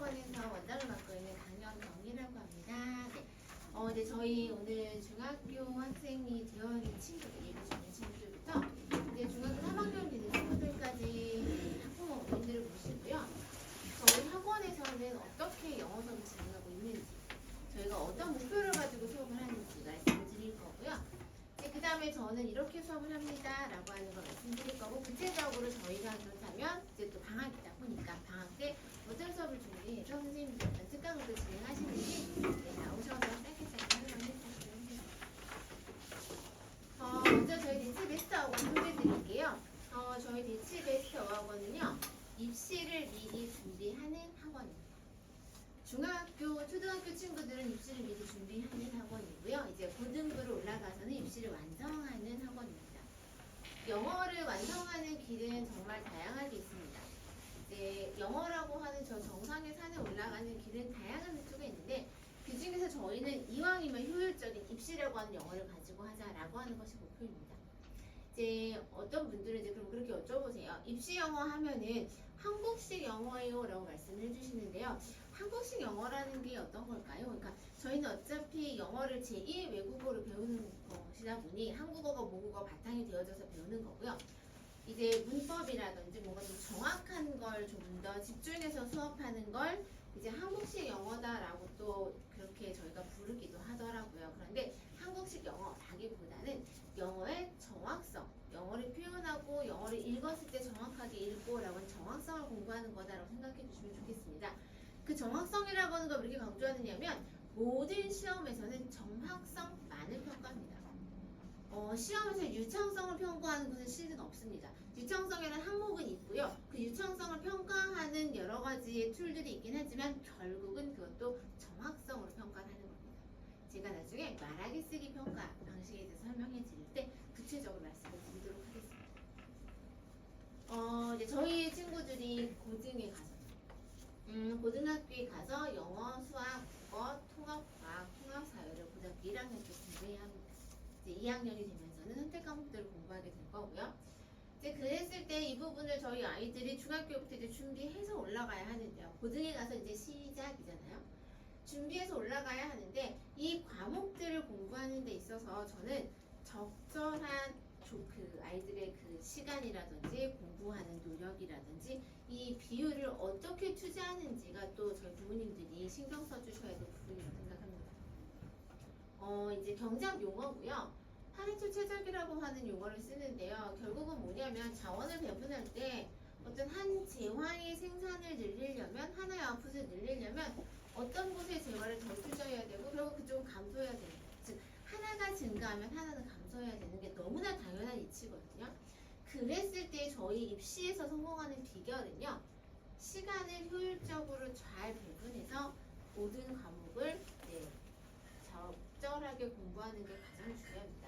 학원에서 원장을 맡고 있는 강연경이라고 합니다. 네. 이제 저희 오늘 중학교 학생이 되어있는 친구들, 예비 중인 친구들부터 이제 중학교 3학년 되는 친구들까지 학부모님들을 모시고요. 저희 학원에서는 어떻게 영어 수업을 진행하고 있는지, 저희가 어떤 목표를 가지고 수업을 하는지 말씀을 드릴 거고요. 그 다음에 저는 이렇게 수업을 합니다 라고 하는 걸 말씀드릴 거고, 구체적으로 저희가 그렇다면 이제 또 방학이다 보니까 방학 때 어떤 수업을 준비해서 선생님들 특강으로 진행하시는지 나오셔서 짧게 설명해 주시면 됩니다. 먼저 저희 대치베스트 어학원 소개해 드릴게요. 저희 대치베스트 어학원은요, 입시를 미리 준비하는 학원입니다. 중학교, 초등학교 친구들은 입시를 미리 준비하는 학원이고요. 이제 고등부로 올라가서는 입시를 완성하는 학원입니다. 영어를 완성하는 길은 정말 다양하게 있습니다. 이제 영어라고 하는 저 정상의 산에 올라가는 길은 다양한 루트가 있는데, 그 중에서 저희는 이왕이면 효율적인 입시라고 하는 영어를 가지고 하자라고 하는 것이 목표입니다. 이제 어떤 분들은 이제 그럼 그렇게 여쭤보세요. 입시 영어 하면은 한국식 영어예요 라고 말씀을 해주시는데요. 한국식 영어라는 게 어떤 걸까요? 그러니까 저희는 어차피 영어를 제2 외국어로 배우는 것이다 보니 한국어가 모국어 바탕이 되어져서 배우는 거고요. 이제 문법이라든지 뭔가 좀 정확한 걸 좀 더 집중해서 수업하는 걸 이제 한국식 영어다라고 또 그렇게 저희가 부르기도 하더라고요. 그런데 한국식 영어라기보다는 영어의 정확성, 영어를 표현하고 영어를 읽었을 때 정확하게 읽고 라고 하는 정확성을 공부하는 거다라고 생각해 주시면 좋겠습니다. 그 정확성이라고 하는 걸 왜 이렇게 강조하느냐면, 모든 시험에서는 정확성만을 평가합니다. 시험에서 유창성을 평가하는 것은 실은 없습니다. 유창성이라는 항목은 있고요. 그 유창성을 평가하는 여러 가지의 툴들이 있긴 하지만 결국은 그것도 정확성으로 평가를 하는 겁니다. 제가 나중에 말하기 쓰기 평가 방식에 대해서 설명해 드릴 때 구체적으로 말씀을 드리도록 하겠습니다. 이제 저희 친구들이 고등에 가서 고등학교에 가서 영어, 수학, 국어, 통합, 과학, 통합, 사회를 고등학교 1학년 때 공부해야 합니다. 이제 2학년이 되면서는 선택 과목들을 공부하게 될 거고요. 이제 그랬을 때 이 부분을 저희 아이들이 중학교부터 이제 준비해서 올라가야 하는데요. 고등에 가서 이제 시작이잖아요. 준비해서 올라가야 하는데, 이 과목들을 공부하는 데 있어서 저는 적절한 그 아이들의 그 시간이라든지 공부하는 노력이라든지 이 비율을 어떻게 투자하는지가 또 저희 부모님들이 신경 써주셔야 될 부분이라고 생각합니다. 이제 경작 용어고요. 파레토 최적이라고 하는 용어를 쓰는데요. 결국은 뭐냐면 자원을 배분할 때 어떤 한 재화의 생산을 늘리려면, 하나의 아웃풋을 늘리려면 어떤 곳에 재화를 더 투자해야 되고 결국 그쪽은 감소해야 되는 거예요. 즉 하나가 증가하면 하나는 감소해야 되는 게 너무나 당연한 이치거든요. 그랬을 때 저희 입시에서 성공하는 비결은요, 시간을 효율적으로 잘 배분해서 모든 과목을 적절하게 공부하는 게 가장 중요합니다.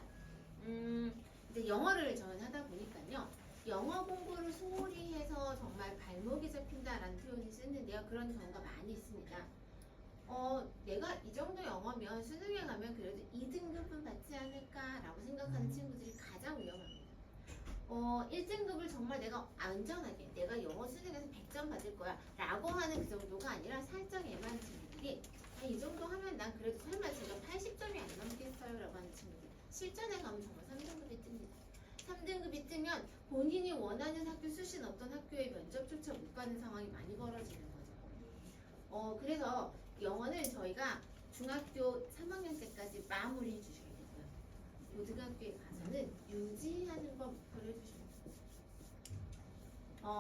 이제 영어를 저는 하다 보니까요, 영어 공부를 소홀히 해서 정말 발목이 잡힌다라는 표현을 쓰는데요. 그런 경우가 많이 있습니다. 내가 이 정도 영어면 수능에 가면 그래도 2등급은 받지 않을까라고 생각하는 친구들이 가장 위험합니다. 1등급을 정말 내가 안전하게 내가 영어 수능에서 100점 받을 거야 라고 하는 그 정도가 아니라 살짝 애매한 친구들이 이 정도 하면 난 그래도 설마 제가 80점이 안 넘겠어요 라고 하는 친구들, 실전에 가면 정말 3등급이 뜹니다. 3등급이 뜨면 본인이 원하는 학교 수신 어떤 학교에 면접조차 못 가는 상황이 많이 벌어지는 거죠. 그래서 영어는 저희가 중학교 3학년 때까지 마무리해 주셔야 되고요. 고등학교에 가서는 유지하는 걸 목표로 해주시면 됩니다.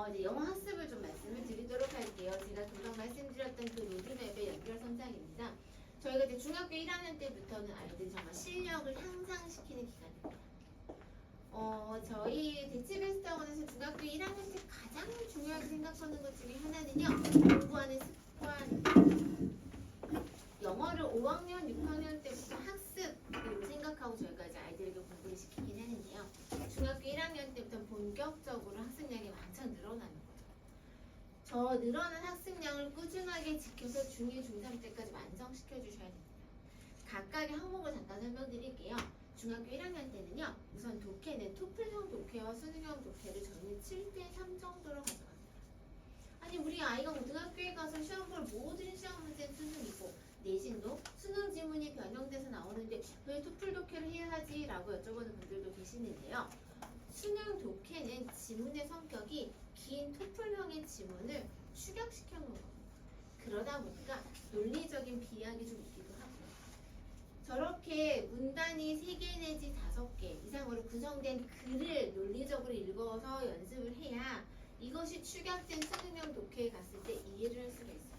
이제 영어 학습을 좀 말씀을 드리도록 할게요. 제가 금방 말씀드렸던 그 로드맵의 연결선상입니다. 저희가 이제 중학교 1학년 때부터는 아이들 정말 실력을 향상시키는 기간입니다. 저희 대치베스트 학원에서 중학교 1학년 때 가장 중요하게 생각하는 것 중에 하나는요, 공부하는 습관. 영어를 5학년, 6학년 때부터 학습으로 생각하고 저희가 이제 아이들에게 공부를 시키긴 하는데요. 중학교 1학년 때부터 본격적으로 학습량이 왕창 늘어나는 거예요. 저 늘어난 학습량을 꾸준하게 지켜서 중2, 중3 때까지 완성시켜 주셔야 됩니다. 각각의 항목을 잠깐 설명드릴게요. 중학교 1학년 때는요, 우선 독해는 토플형 독해와 수능형 독해를 저희는 7대3 정도로 가져갑니다. 아니 우리 우리 아이가 고등학교에 가서 시험 볼 모든 시험 문제는 수능이고 내신도 수능 지문이 변형돼서 나오는데 왜 토플 독해를 해야 하지? 라고 여쭤보는 분들도 계시는데요. 수능 독해는 지문의 성격이 긴 토플형의 지문을 축약시켜 놓은 겁니다. 그러다 보니까 논리적인 비약이 좀 있기도 하고요. 저렇게 문단이 3개 내지 5개 이상으로 구성된 글을 논리적으로 읽어서 연습을 해야 이것이 축약된 수능형 독해에 갔을 때 이해를 할 수가 있어요.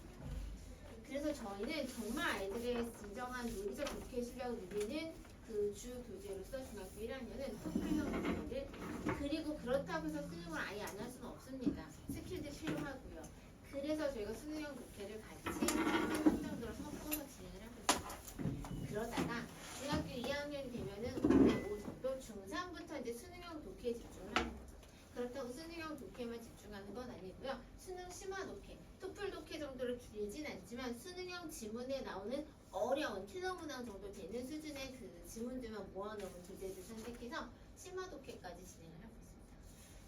그래서 저희는 정말 아이들의 진정한 논리적 독해 실력을 늘리는 그 주 교재로서 중학교 1학년은 토플형 독해를 그리고 그렇다고 해서 수능을 아예 안 할 수는 없습니다. 스킬도 필요하고요. 그래서 저희가 수능형 독해를 같이 한 정도로 섞어서 진행을 하고 있습니다. 그러다가 중학교 2학년이 되면은 올해 정도 중3부터 이제 수능형 독해에 집중을 하는 거죠. 그렇다고 수능형 독해만 집중하는 건 아니고요. 수능 심화 독해, 토플 독해 정도로 길진 않지만 수능형 지문에 나오는 어려운 킬러 문항 정도 되는 수준의 그 지문들만 모아놓은 교재들 선택해서 심화 독해까지 진행을 하고 있습니다.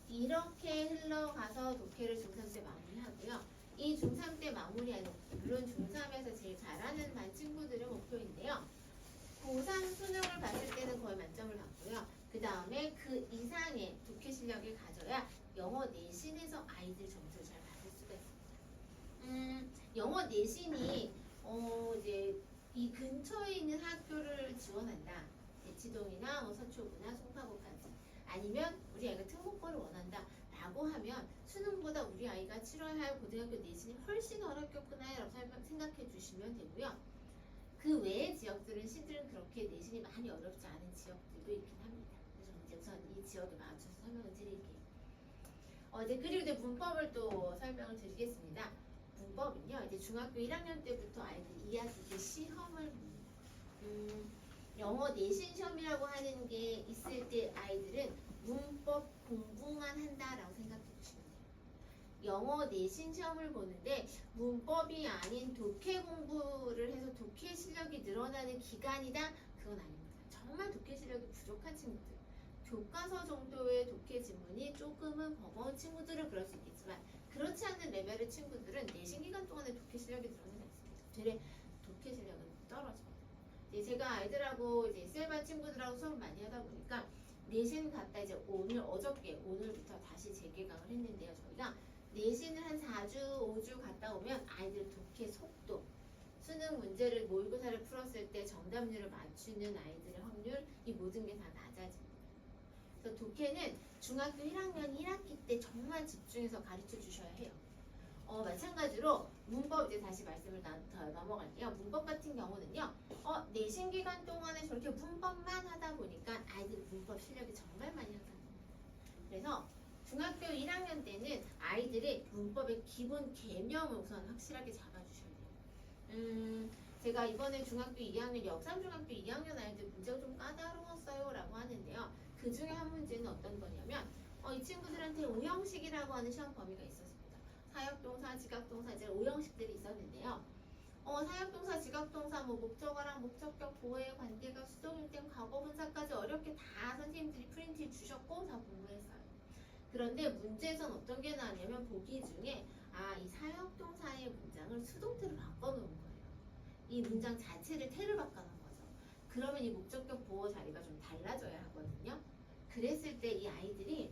이렇게 흘러가서 독해를 중3 때 마무리하고요. 이 중3 때 마무리하는, 물론 중3에서 제일 잘하는 반 친구들의 목표인데요. 고3 수능을 봤을 때는 거의 만점을 받고요. 그 다음에 그 이상의 독해 실력을 가져야 영어 내신에서 아이들 점수를 잘 받을 수가 있습니다. 영어 내신이 이제 이 근처에 있는 학교를 지원한다. 대치동이나 뭐 서초구나 송파구까지. 아니면 우리 아이가 특목고를 원한다. 라고 하면 수능보다 우리 아이가 치러야 할 고등학교 내신이 훨씬 어렵겠구나 라고 생각해 주시면 되고요. 그 외의 지역들은 실은 그렇게 내신이 많이 어렵지 않은 지역들도 있긴 합니다. 그래서 이제 우선 이 지역에 맞춰서 설명을 드릴게요. 이제 그리고 이제 문법을 또 설명을 드리겠습니다. 문법은요, 이제 중학교 1학년 때부터 아이들 2학기 때 시험을 봅니다. 영어 내신 시험이라고 하는 게 있을 때 아이들은 문법 공부만 한다라고 생각해 주시면 돼요. 영어 내신 시험을 보는데 문법이 아닌 독해 공부를 해서 독해 실력이 늘어나는 기간이다? 그건 아닙니다. 정말 독해 실력이 부족한 친구들, 교과서 정도의 독해 지문이 조금은 버거운 친구들은 그럴 수 있겠지만 그렇지 않는 레벨의 친구들은 내신 기간 동안에 독해 실력이 늘어나지 않습니다. 되레 독해 실력은 떨어집니다. 제가 아이들하고 이제 셀반 친구들하고 수업 많이 하다 보니까 내신 갔다 이제 오늘부터 다시 재개강을 했는데요. 저희가 내신을 한 4주, 5주 갔다 오면 아이들 독해 속도, 수능 문제를 모의고사를 풀었을 때 정답률을 맞추는 아이들의 확률, 이 모든 게 다 낮아집니다. 그래서 독해는 중학교 1학년 1학기 때 정말 집중해서 가르쳐 주셔야 해요. 마찬가지로 문법 이제 다시 말씀을 더 넘어갈게요. 문법 같은 경우는요. 내신 기간 동안에 저렇게 문법만 하다 보니까 아이들 문법 실력이 정말 많이 향상됩니다. 그래서 중학교 1학년 때는 아이들의 문법의 기본 개념을 우선 확실하게 잡아주셔야 돼요. 제가 이번에 중학교 2학년, 역삼중학교 2학년 아이들 문제가 좀 까다로웠어요 라고 하는데요. 그 중에 한 문제는 어떤 거냐면 이 친구들한테 오형식이라고 하는 시험 범위가 있었습니다. 사역동사, 지각동사 이제 오형식들이 있었는데요. 사역동사, 지각동사, 뭐 목적어랑 목적격, 보혜, 관계가, 수동일된, 과거분사까지 어렵게 다 선생님들이 프린트 주셨고 다 공부했어요. 그런데 문제에선 어떤 게 나왔냐면 보기 중에 이 사역동사의 문장을 수동태로 바꿔놓은 거예요. 이 문장 자체를 태를 바꿔놓은 거죠. 그러면 이 목적격 보호 자리가 좀 달라져야 하거든요. 그랬을 때 이 아이들이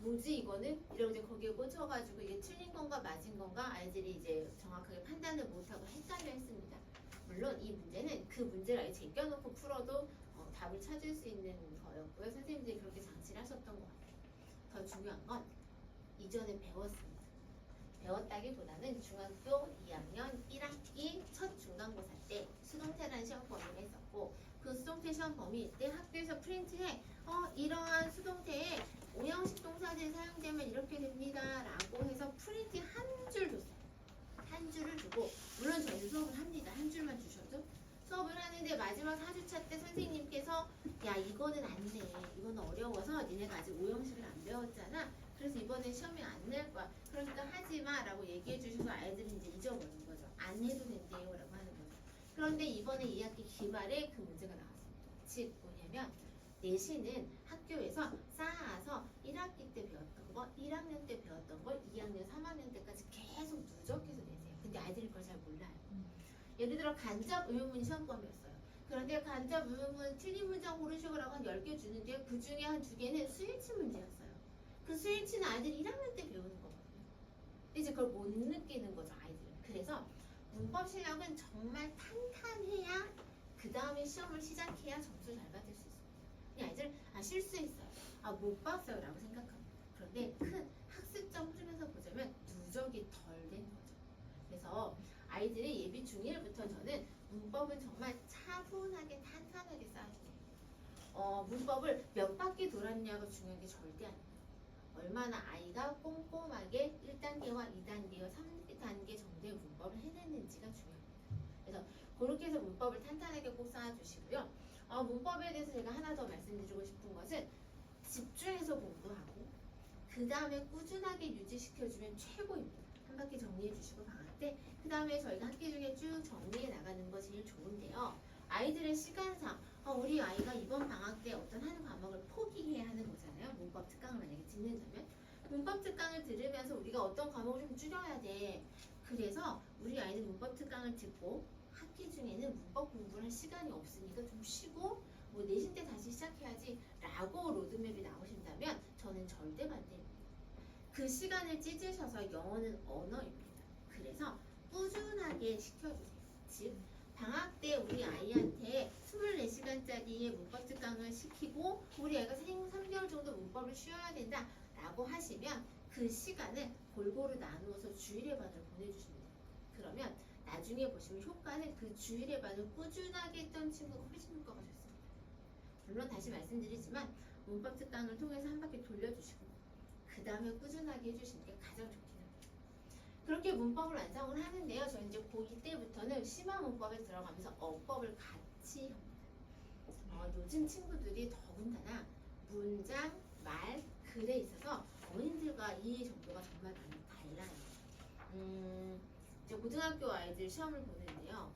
뭐지 이거는? 이러고 이제 거기에 꽂혀가지고 이게 틀린 건가 맞은 건가 아이들이 이제 정확하게 판단을 못하고 헷갈려 했습니다. 물론 이 문제는 그 문제를 아예 제껴놓고 풀어도 답을 찾을 수 있는 거였고요. 선생님들이 그렇게 장치를 하셨던 것 같아요. 더 중요한 건 이전에 배웠습니다. 배웠다기보다는 중학교 2학년 1학기 첫 중간고사 때 수동태라는 시험 범위를 했었고 그 수동태 시험 범위 때 학교에서 프린트해 이러한 수동태에 오형식 동사들이 사용되면 이렇게 됩니다 라고 해서 프린트 한 줄 줬어요. 한 줄을 주고 물론 저희는 수업을 합니다. 한 줄만 주셔도 수업을 하는데 마지막 4주차 때 선생님께서 야 이거는 안 돼. 이거는 어려워서 니네가 아직 오형식을 안 배웠잖아. 그래서 이번에 시험에 안 낼 거야. 그러니까 하지마 라고 얘기해 주셔서 아이들이 이제 잊어버린 거죠. 안 해도 된대요 라고 하는 거죠. 그런데 이번에 2학기 기말에 그 문제가 나왔습니다. 즉 뭐냐면 내신은 학교에서 쌓아서 1학기 때 배웠던 거 1학년 때 배웠던 걸 2학년, 3학년 때까지 계속 누적해서 내세요. 근데 아이들이 그걸 잘 몰라요. 예를 들어 간접 의문문이 시험범위였어요. 그런데 간접 의문문 틀린 문장 고르시오라고 한 10개 주는데 그 중에 한 2개는 스위치 문제였어요. 그 스위치는 아이들이 1학년 때 배우는 거거든요. 근데 이제 그걸 못 느끼는 거죠, 아이들은. 그래서 문법 실력은 정말 탄탄해야 그 다음에 시험을 시작해야 점수 잘 받을 수 있습니다. 이 아이들 실수했어요. 못 봤어요 라고 생각합니다. 그런데 큰 학습적 흐름에서 보자면 누적이 덜 된 거죠. 그래서 아이들이 예비 중1부터 저는 문법은 정말 차분하게 탄탄하게 쌓아주세요. 문법을 몇 바퀴 돌았냐가 중요한 게 절대 아니에요. 얼마나 아이가 꼼꼼하게 1단계와 2단계와 3단계 정도의 문법을 해냈는지가 중요합니다. 그래서 그렇게 해서 문법을 탄탄하게 꼭 쌓아주시고요. 문법에 대해서 제가 하나 더 말씀드리고 싶은 것은 집중해서 공부하고 그 다음에 꾸준하게 유지시켜주면 최고입니다. 한 바퀴 정리해 주시고 방학 때 그 다음에 저희가 학기 중에 쭉 정리해 나가는 거 제일 좋은데요. 아이들의 시간상 우리 아이가 이번 방학 때 어떤 한 과목을 포기해야 하는 거잖아요. 문법 특강을 만약에 듣는다면 문법 특강을 들으면서 우리가 어떤 과목을 좀 줄여야 돼. 그래서 우리 아이는 문법 특강을 듣고 학기 중에는 문법 공부를 할 시간이 없으니까 좀 쉬고 내신 때 다시 시작해야지 라고 로드맵이 나오신다면 저는 절대 반대입니다. 그 시간을 찢으셔서 영어는 언어입니다. 그래서 꾸준하게 시켜주세요. 즉 방학 때 우리 아이한테 24시간짜리의 문법 특강을 시키고 우리 애가 3개월 정도 문법을 쉬어야 된다 라고 하시면 그 시간을 골고루 나누어서 주일의 반을 보내주십니다. 그러면 나중에 보시면 효과는 그 주일의 반을 꾸준하게 했던 친구가 훨씬 효과가 좋습니다. 물론 다시 말씀드리지만 문법 특강을 통해서 한 바퀴 돌려주시고 그 다음에 꾸준하게 해주시는 게 가장 좋긴 합니다. 그렇게 문법을 완성을 하는데요. 저 이제 고2 때부터는 심화 문법에 들어가면서 어법을 같이 합니다. 요즘 친구들이 더군다나 문장, 말, 글에 있어서 어린들과 이해 정도가 정말 많이 달라요. 이제 고등학교 아이들 시험을 보는데요.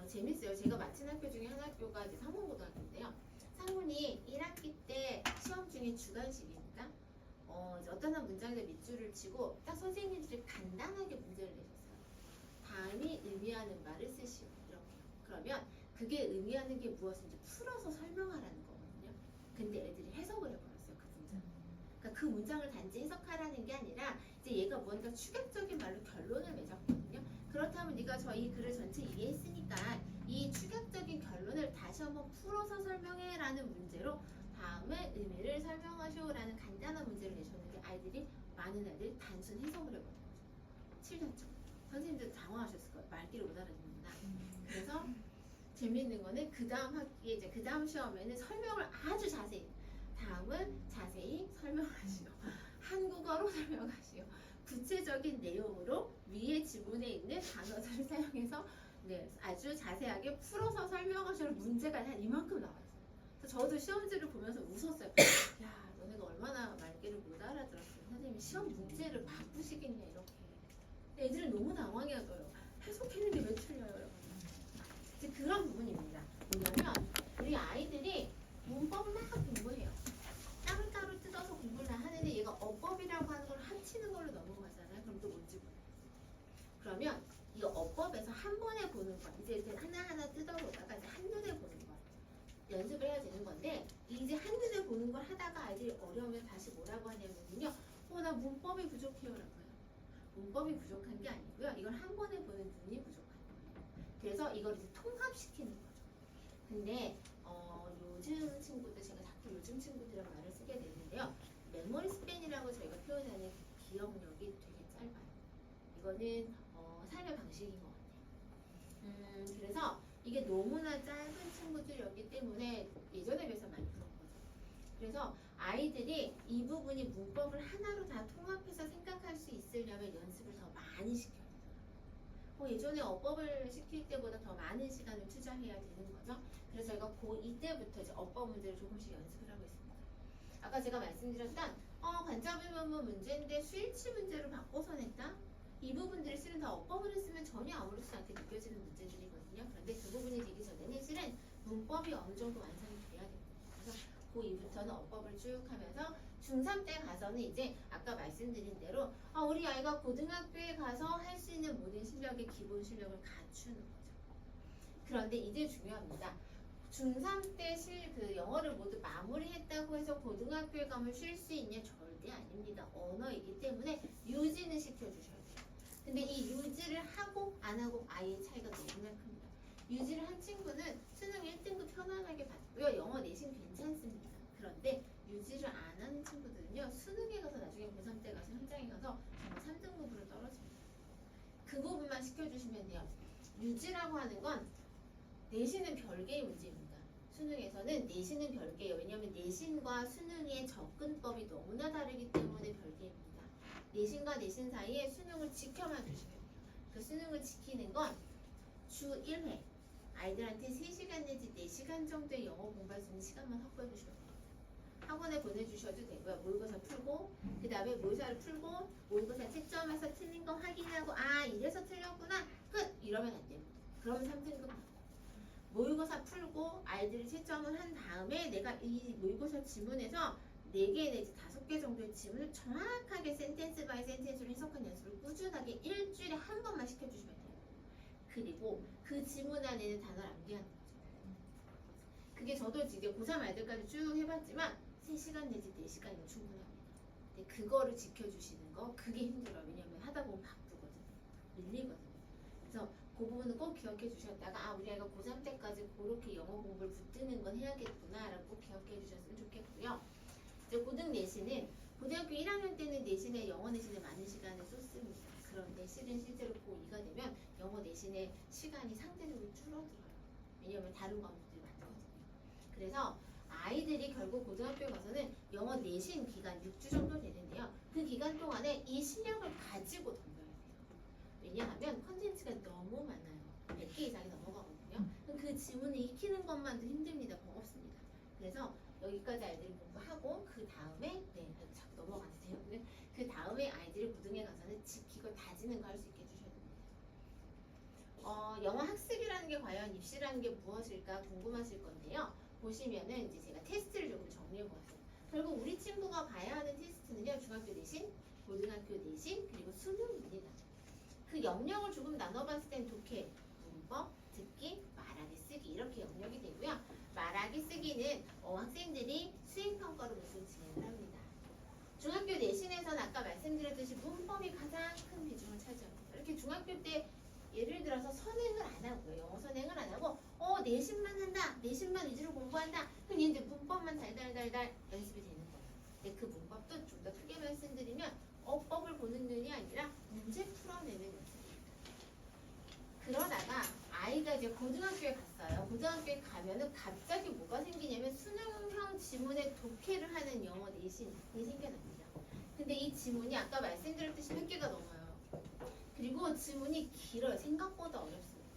재밌어요. 제가 마친 학교 중에 한 학교가 이제 상문고등학교인데요. 상문이 1학기 때 시험 중에 주관식이니까 이제 어떤 한 문장에서 밑줄을 치고 딱 선생님들이 간단하게 문제를 내셨어요. 다음이 의미하는 말을 쓰시오. 이렇게요. 그러면 그게 의미하는 게 무엇인지 풀어서 설명하라는 거거든요. 근데 애들이 해석을 해버렸어요. 그 문장. 그러니까 그 문장을 단지 해석하라는 게 아니라 이제 얘가 뭔가 추격적인 말로 결론을 맺었거든요. 그렇다면 네가 저희 글을 전체 이해했으니까 이 추격적인 결론을 다시 한번 풀어서 설명해라는 문제로 다음에 의미를 설명하시오라는 간단한 문제를 내셨는데 아이들이 많은 애들이 단순 해석을 해버린 거죠. 7점점. 선생님들 당황하셨을 거예요. 말귀를 못 알아듣는구나. 그래서 재밌는 거는 그 다음 학기에 이제 그 다음 시험에는 설명을 아주 자세히 다음은 자세히 설명하시오. 한국어로 설명하시오. 구체적인 내용으로 위에 지문에 있는 단어들을 사용해서 아주 자세하게 풀어서 설명하시는 문제가 한 이만큼 나와요. 그래서 저도 시험지를 보면서 웃었어요. 야, 너네가 얼마나 말귀를 못 알아들었어. 선생님이 시험 문제를 바꾸시겠냐 이렇게. 근데 애들은 너무 당황해하더라고요. 해석했는데 왜 틀려요? 이제 그런 부분입니다. 뭐냐면 우리 아이들이 문법을 막 공부해요. 따로따로 뜯어서 공부를 하는데 얘가 어법이라고 하는 걸 합치는 걸로 넘어가잖아요. 그럼 또 뭔지 모르겠어요. 그러면 이 어법에서 한 번에 보는 거 이제 하나하나 뜯어보다가 이제 한눈에 보는 거 연습을 해야 되는 건데 이제 한눈에 보는 걸 하다가 아이들이 어려우면 다시 뭐라고 하냐면요. 나 문법이 부족해요라고 해요. 문법이 부족한 게 아니고요. 이걸 한 번에 보는 눈이 부족한 거예요. 그래서 이걸 이제 통합시키는 거죠. 근데 요즘 친구들 제가 자꾸 요즘 친구들이랑 말을 쓰게 되는데요. 메모리 스팬이라고 저희가 표현하는 기억력이 되게 짧아요. 이거는 삶의 방식인 것 같아요. 그래서 이게 너무나 짧은 친구들이었기 때문에 예전에 비해서 많이 그런 거죠. 그래서 아이들이 이 부분이 문법을 하나로 다 통합해서 생각할 수 있으려면 연습을 더 많이 시켜야 돼요. 예전에 어법을 시킬 때보다 더 많은 시간을 투자해야 되는 거죠. 그래서 저희가 고2 때부터 이제 어법 문제를 조금씩 연습을 하고 있습니다. 아까 제가 말씀드렸던 관점 의문문 문제인데 스위치 문제로 바꿔서 냈다? 이 부분들이 실은 다 어법을 했으면 전혀 아무렇지 않게 느껴지는 문제들이거든요. 그런데 그 부분이 되기 전에는 실은 문법이 어느 정도 완성이 돼야 됩니다. 그래서 고2부터는 어법을 쭉 하면서 중3 때 가서는 이제 아까 말씀드린 대로 우리 아이가 고등학교에 가서 할 수 있는 모든 실력의 기본 실력을 갖추는 거죠. 그런데 이제 중요합니다. 중3 때 그 영어를 모두 마무리했다고 해서 고등학교에 가면 쉴 수 있냐? 절대 아닙니다. 언어이기 때문에 유지는 시켜주셔야 돼요. 근데 이 유지를 하고 안 하고 아이의 차이가 너무나 큽니다. 유지를 한 친구는 수능 1등급 편안하게 받고요. 영어 내신 괜찮습니다. 그런데 유지를 안 하는 친구들은요. 수능에 가서 나중에 고3 때 가서 현장에 가서 정말 3등급으로 떨어집니다. 그 부분만 시켜주시면 돼요. 유지라고 하는 건 내신은 별개의 문제입니다. 수능에서는 내신은 별개예요. 왜냐하면 내신과 수능의 접근법이 너무나 다르기 때문에 별개입니다. 내신과 내신 사이에 수능을 지켜만 주시면 돼요. 그 수능을 지키는 건 주 1회 아이들한테 3시간 내지 4시간 정도의 영어 공부할 수 있는 시간만 확보해 주시면 돼요. 학원에 보내주셔도 되고요. 모의고사 풀고 그 다음에 모의고사를 풀고 모의고사 채점해서 틀린 거 확인하고 이래서 틀렸구나 끝! 이러면 안 됩니다. 그러면 3등급 모의고사 풀고 아이들이 채점을 한 다음에 내가 이 모의고사 지문에서 4개 내지 5개 정도의 지문을 정확하게 센텐스 바이 센텐스로 해석한 연습을 꾸준하게 일주일에 한 번만 시켜주시면 돼요. 그리고 그 지문 안에는 단어를 암기하는 거죠. 그게 저도 이제 고3 아이들까지 쭉 해봤지만 3시간 내지 4시간이면 충분합니다. 근데 그거를 지켜주시는 거 그게 힘들어요. 왜냐면 하다 보면 바쁘거든요. 밀리거든요. 그래서 그 부분은 꼭 기억해 주셨다가 우리 아이가 고3 때까지 그렇게 영어 공부를 붙드는 건 해야겠구나 라고 꼭 기억해 주셨으면 좋겠고요. 이제 고등 내신은 고등학교 1학년 때는 내신에 영어 내신에 많은 시간을 쏟습니다. 그런데 실제로 고2가 되면 영어 내신의 시간이 상대적으로 줄어들어요. 왜냐하면 다른 과목들이 많거든요. 그래서 아이들이 결국 고등학교에 가서는 영어 내신 기간 6주 정도 되는데요. 그 기간 동안에 이 실력을 가지고 덤벼야 돼요. 왜냐하면 컨텐츠가 너무 많아요. 100개 이상이 넘어가거든요. 그 지문을 익히는 것만도 힘듭니다. 버겁습니다. 그래서 여기까지 아이들이 공부하고 그 다음에 자꾸 넘어가도 돼요. 그 다음에 아이들이 고등에 가서는 지키고 다지는 거 할 수 있게 해주셔야 됩니다. 영어 학습이라는 게 과연 입시라는 게 무엇일까 궁금하실 건데요. 보시면은 이제 제가 테스트를 조금 정리해 보았어요. 결국 우리 친구가 봐야 하는 테스트는요. 중학교 내신, 고등학교 내신, 그리고 수능입니다. 그 영역을 조금 나눠봤을 땐 독해, 문법, 듣기, 말하기, 쓰기 이렇게 영역이 되고요. 말하기, 쓰기는 학생들이 수행평가로 우선 진행을 합니다. 중학교 내신에서는 아까 말씀드렸듯이 문법이 가장 큰 비중을 차지합니다. 이렇게 중학교 때 예를 들어서 선행을 안 하고요. 영어 선행을 안 하고 내신만 한다. 내신만 위주로 공부한다. 그럼 이제 문법만 달달달달 연습이 되는 거예요. 근데 그 문법도 좀 더 크게 말씀드리면 어법을 보는 눈이 아니라 문제 풀어내는 연습입니다. 그러다가 아이가 이제 고등학교에 갔어요. 고등학교에 가면은 갑자기 뭐가 생기냐면 수능형 지문에 독해를 하는 영어 내신이 생겨납니다. 근데 이 지문이 아까 말씀드렸듯이 100개가 넘어요. 그리고 지문이 길어요. 생각보다 어렵습니다.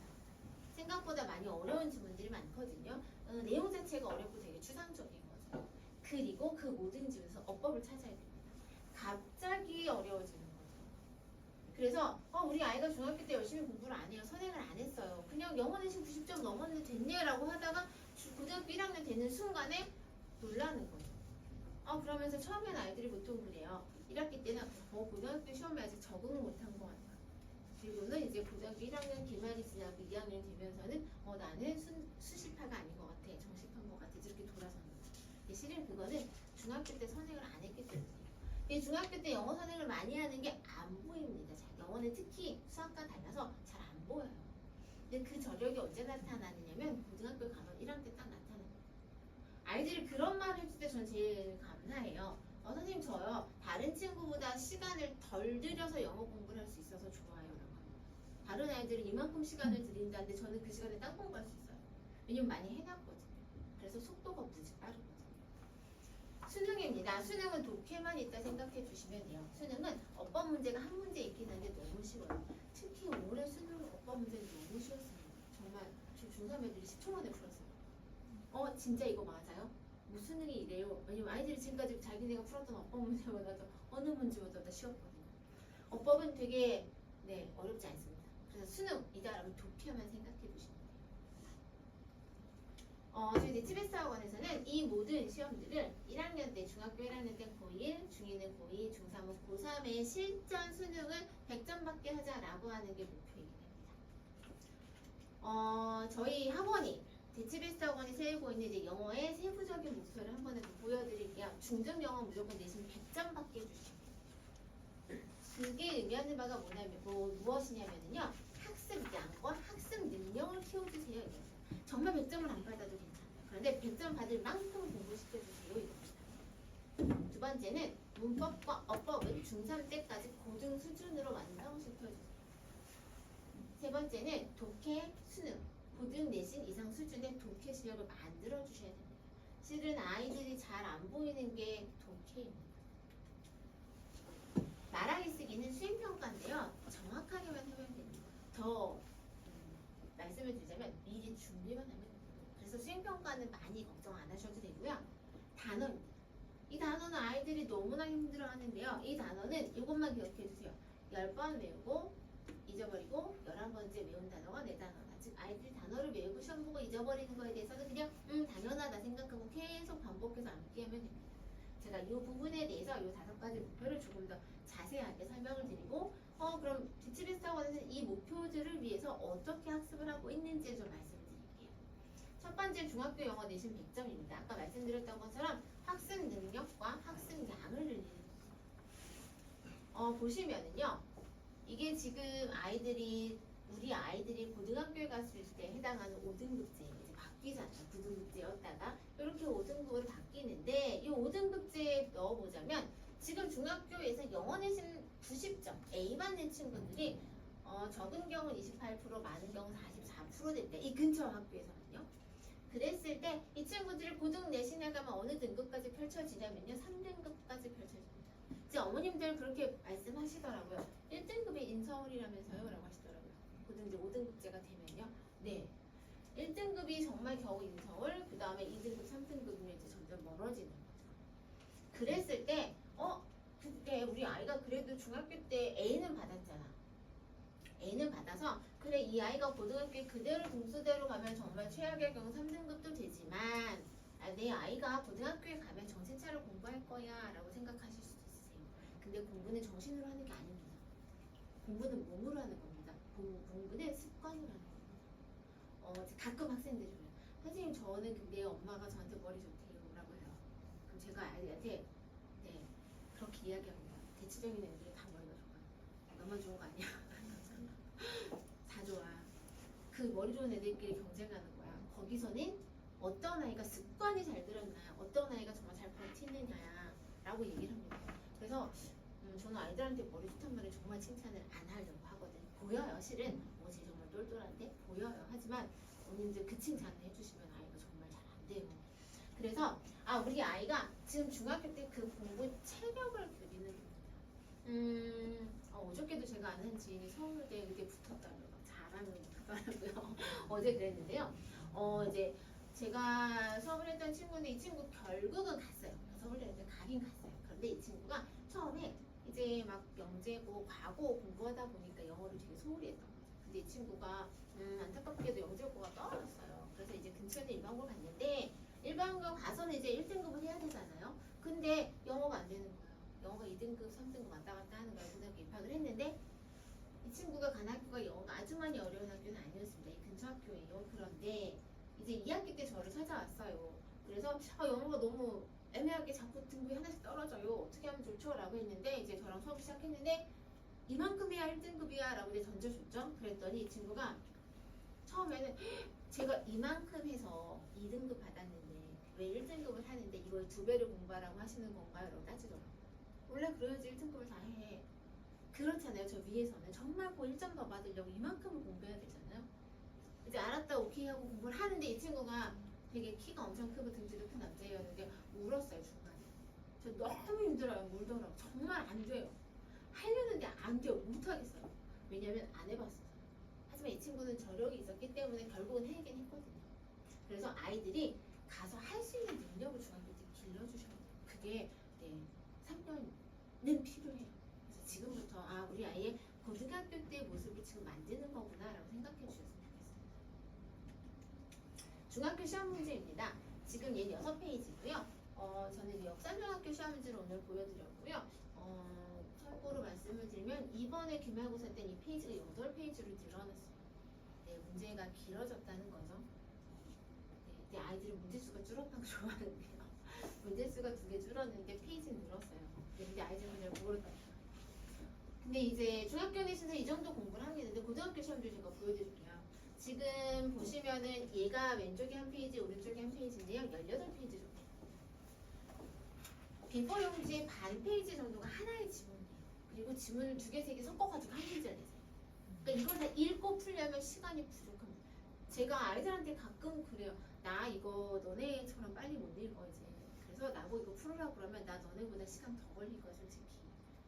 생각보다 많이 어려운 지문들이 많거든요. 내용 자체가 어렵고 되게 추상적인 거죠. 그리고 그 모든 지문에서 어법을 찾아야 됩니다. 갑자기 어려워지는 거죠. 그래서 우리 아이가 중학교 때 열심히 공부를 안 해요. 선행을 안 했어요. 그냥 영어 내신 90점 넘었는데 됐네라고 하다가 고등학교 1학년 되는 순간에 놀라는 거예요. 그러면서 처음엔 아이들이 보통 그래요. 1학기 때는 고등학교 시험에 아직 적응을 못한 것 같아. 그리고는 이제 고등학교 1학년 기말이 지나고 2학년 되면서는 나는 수시파가 아닌 것 같아. 정시파인 것 같아. 이렇게 돌아서는 거예요. 실은 그거는 중학교 때 선행을 안 했기 때문이에요. 중학교 때 영어 선행을 많이 하는 게 안 보입니다. 영어는 특히 수학과 달라서 잘 안 보여요. 근데 그 저력이 언제 나타나느냐면 고등학교 가면 1학년 때 딱 나타나는 거예요. 아이들이 그런 말을 해줄 때 저는 제일 감사해요. 선생님 저요 다른 친구보다 시간을 덜 들여서 영어 공부를 할 수 있어서 좋아요 라고 합니다. 다른 아이들은 이만큼 시간을 들인다는데 저는 그 시간에 딱 공부할 수 있어요. 왜냐면 많이 해놨거든요. 그래서 속도가 무지 빠르거든요. 수능입니다. 수능은 독해만 있다 생각해 주시면 돼요. 수능은 어법 문제가 한 문제 있긴 한데 너무 쉬워요. 특히 올해 수능 어법 문제는 너무 쉬웠습니다. 정말 저 중3 애들이 10초 만에 풀었어요. 진짜 이거 맞아요? 뭐 수능이 이래요? 왜냐면 아이들이 지금까지 자기네가 풀었던 어법 문제보다도 어느 문제보다 더 쉬웠거든요. 어법은 되게 어렵지 않습니다. 그래서 수능이다라고 독해만 생각해 보시면 돼요. 저희 대치베스트 학원에서는 이 모든 시험들을 1학년 때, 중학교 1학년 때 고1, 중2는 고2, 중3은 고3의 실전 수능을 100점 받게 하자라고 하는 게 목표이긴 합니다. 저희 학원이 대치베스트 학원이 세우고 있는 이제 영어의 세부적인 목표를 한 번에 더 보여드릴게요. 중등 영어 무조건 내신 100점 받게 해주시면 돼요. 그게 의미하는 바가 무엇이냐면요. 학습량과 학습 능력을 키워주세요. 이거죠. 정말 100점을 안 받아도 괜찮아요. 그런데 100점 받을 만큼 공부시켜주세요. 이겁니다. 두 번째는 문법과 어법은 중3 때까지 고등 수준으로 완성시켜주세요. 세 번째는 독해, 수능, 고등 내신 이상 수준의 독해 실력을 만들어주셔야 됩니다. 실은 아이들이 잘 안 보이는 게 독해입니다. 말하기 쓰기는 수행평가인데요. 정확하게만 하면 됩니다. 더 말씀을 드리자면 미리 준비만 하면 됩니다. 그래서 수행평가는 많이 걱정 안 하셔도 되고요. 단어입니다. 이 단어는 아이들이 너무나 힘들어하는데요. 이 단어는 이것만 기억해주세요. 10번 외우고 잊어버리고 11번째 외운 단어가 내 단어다. 즉 아이들이 단어를 외우고 시험 보고 잊어버리는 거에 대해서는 그냥 당연하다 생각하고 계속 반복해서 암기하면 됩니다. 제가 이 부분에 대해서 이 5가지 목표를 조금 더 자세하게 설명을 드리고 그럼 대치베스트 학원에서는 이 목표들을 위해서 어떻게 학습을 하고 있는지 좀 말씀을 드릴게요. 첫 번째 중학교 영어 내신 100점입니다. 아까 말씀드렸던 것처럼 학습 능력과 학습량을 늘리는 거예요. 보시면은요. 이게 지금 우리 아이들이 고등학교에 갔을 때 해당하는 5등급제 이제 바뀌잖아요. 9등급제였다가 이렇게 5등급으로 바뀌는데 이 5등급제에 넣어보자면 지금 중학교에서 영어 내신 90점 A만 낸 친구들이 적은 경우는 28%, 많은 경우는 44% 됐대. 이 근처 학교에서는요. 그랬을 때 이 친구들이 고등 내신에 가면 어느 등급까지 펼쳐지냐면요. 3등급까지 펼쳐집니다. 이제 어머님들 그렇게 말씀하시더라고요. 1등급이 인서울이라면서요? 라고 하시더라고요. 고등 이제 5등급제가 되면요. 네. 1등급이 정말 겨우 인서울, 그 다음에 2등급, 3등급이면 이제 점점 멀어지는 거죠. 그랬을 때, 그때 우리 아이가 그래도 중학교 때 A는 받았잖아. A는 받아서, 그래, 이 아이가 고등학교에 그대로 등수대로 가면 정말 최악의 경우 3등급도 되지만, 내 아이가 고등학교에 가면 정신 차려 공부할 거야 라고 생각하실 수도 있으세요. 근데 공부는 정신으로 하는 게 아닙니다. 공부는 몸으로 하는 겁니다. 공부는 습관으로 하는 겁니다. 가끔 학생들이 그래요. 선생님 저는 근데 엄마가 저한테 머리 좋대요 라고 해요. 그럼 제가 아이한테 네 그렇게 이야기합니다. 대체적인 애들은 다 머리가 좋아요. 너만 좋은 거 아니야? 다 좋아. 그 머리 좋은 애들끼리 경쟁하는 거야. 거기서는 어떤 아이가 습관이 잘 들었나, 어떤 아이가 정말 잘 버티느냐 라고 얘기를 합니다. 그래서 저는 아이들한테 머리 좋단 말을 정말 칭찬을 안 하려고 하거든요. 보여요. 실은 쟤 정말 똘똘한데 보여요. 하지만 본인들 그 칭찬을 해주시면 아이가 정말 잘 안 돼요. 그래서 우리 아이가 지금 중학교 때 그 공부 체력을 기르는 어저께도 제가 아는 지인이 서울대 의대 붙었다고 막 잘하는 하더라고요. 어제 그랬는데요. 이제 제가 수업을 했던 친구인데 이 친구 결국은 갔어요. 서울대에 가긴 갔어요. 그런데 이 친구가 처음에 이제 막 영재고 과고 공부하다 보니까 영어를 되게 소홀히 했던 거죠. 근데 이 친구가 안타깝게도 영재고가 떨어졌어요. 그래서 이제 근처에 있는 일반고를 갔는데 일반고 가서는 이제 1등급을 해야 되잖아요. 근데 영어가 안 되는 거예요. 영어가 2등급, 3등급 왔다 갔다 하는 거예요. 고등학교 입학을 했는데 이 친구가 간 학교가 영어가 아주 많이 어려운 학교는 아니었습니다. 이 근처 학교예요. 그런데 이제 2학기 때 저를 찾아왔어요. 그래서 영어가 너무 애매하게 자꾸 등급이 하나씩 떨어져요. 어떻게 하면 좋죠? 라고 했는데 이제 저랑 수업 시작했는데 이만큼 해야 1등급이야 라고 이제 던져줬죠. 그랬더니 이 친구가 처음에는 제가 이만큼 해서 2등급 받았는데 왜 1등급을 하는데 이걸 2배를 공부하라고 하시는 건가요? 라고 따지더라고요. 원래 그래야지 1등급을 다 해. 그렇잖아요. 저 위에서는 정말 그 1점 더 받으려고 이만큼을 공부해야 되잖아요. 이제 알았다 오케이 하고 공부를 하는데 이 친구가 되게 키가 엄청 크고 등치도 큰 남자였는데 울었어요 중간에. 저 너무 힘들어요. 울더라고. 정말 안 돼요. 하려는데 안 돼요. 못하겠어요. 왜냐면 안 해봤어서. 하지만 이 친구는 저력이 있었기 때문에 결국은 해야긴 했거든요. 그래서 아이들이 가서 할 수 있는 능력을 중학교 때 길러주셔야 돼요. 그게 3년은 필요해요. 그래서 지금부터 우리 아이의 고등학교 때 모습을 지금 만드는 거구나 라고 생각해 주셨으면 좋겠습니다. 중학교 시험 문제입니다. 지금 얘는 6페이지고요. 저는 역삼중학교 시험 문제를 오늘 보여드렸고요. 참고로 말씀을 드리면 이번에 기말고사 때는 이 페이지가 8페이지로 늘어났어요. 네, 문제가 길어졌다는 거죠. 네, 근데 아이들은 문제수가 줄었다고 좋아하는데요. 문제수가 2개 줄었는데 페이지는 늘었어요. 네, 근데 아이들은 그냥 모르더라고요. 근데 이제 중학교 내신에서 이 정도 공부를 합니다. 근데 고등학교 시험도 제가 보여드릴게요. 지금 보시면은 얘가 왼쪽에 한 페이지, 오른쪽에 한 페이지인데요. 18페이지 정도. 비포 용지의 반 페이지 정도가 하나의 지문이에요. 그리고 지문을 2개, 3개 섞어가지고 한 페이지가 되세요. 그러니까 이걸 다 읽고 풀려면 시간이 부족합니다. 제가 아이들한테 가끔 그래요. 나 이거 너네처럼 빨리 못 읽어 이제. 그래서 나보고 이거 풀으라고 그러면 나 너네보다 시간 더 걸릴 거야 솔직히.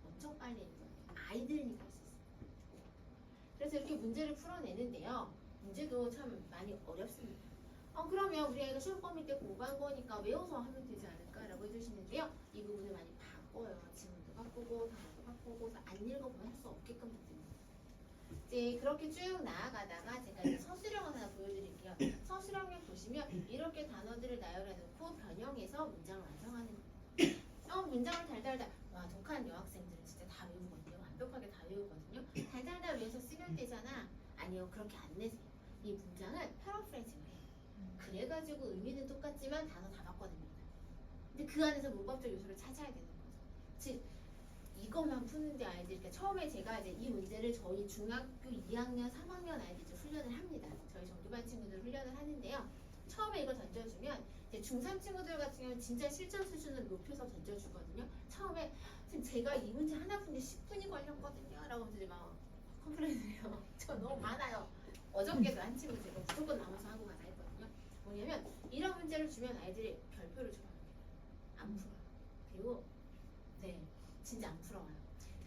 엄청 빨리 읽어요. 아이들이니까 할 수 있어요. 그래서 이렇게 문제를 풀어내는데요. 문제도 참 많이 어렵습니다. 그러면 우리 아이가 시험 범위 때 공부한 거니까 외워서 하면 되지 않을까라고 해주시는데요. 이 부분을 많이 바꿔요. 지문도 바꾸고 단어도 바꾸고 안 읽어보면 할 수 없게끔 만듭니다. 이제 그렇게 쭉 나아가다가 제가 이제 서술형을 하나 보여드릴게요. 서술형을 보시면 이렇게 단어들을 나열해놓고 변형해서 문장을 완성하는 거예요. 문장을 달달달 와 독한 여학생들은 진짜 다 외우거든요. 완벽하게 다 외우거든요. 달달달 외워서 쓰면 되잖아. 아니요 그렇게 안 내세요. 이 문장은 패러프레이징을 해요. 그래가지고 의미는 똑같지만 단어 다 바꿔냅니다. 근데 그 안에서 문법적 요소를 찾아야 되는 거죠. 즉 이것만 푸는데 아이들이 그러니까 처음에 제가 이제 이 문제를 저희 중학교 2학년, 3학년 아이들 훈련을 합니다. 저희 정규반 친구들 훈련을 하는데요. 처음에 이걸 던져주면 이제 중3 친구들 같은 경우는 진짜 실전 수준을 높여서 던져주거든요. 처음에 선생님 제가 이 문제 하나 푸는데 10분이 걸렸거든요. 라고 하면서 막 컴플레인을 해요. 저 너무 많아요. 어저께도 한 친구 제가 무조건 남아서 하고 가자 했거든요. 뭐냐면 이런 문제를 주면 아이들이 별표를 줘요. 안 풀어요. 그리고 네 진짜 안 풀어요.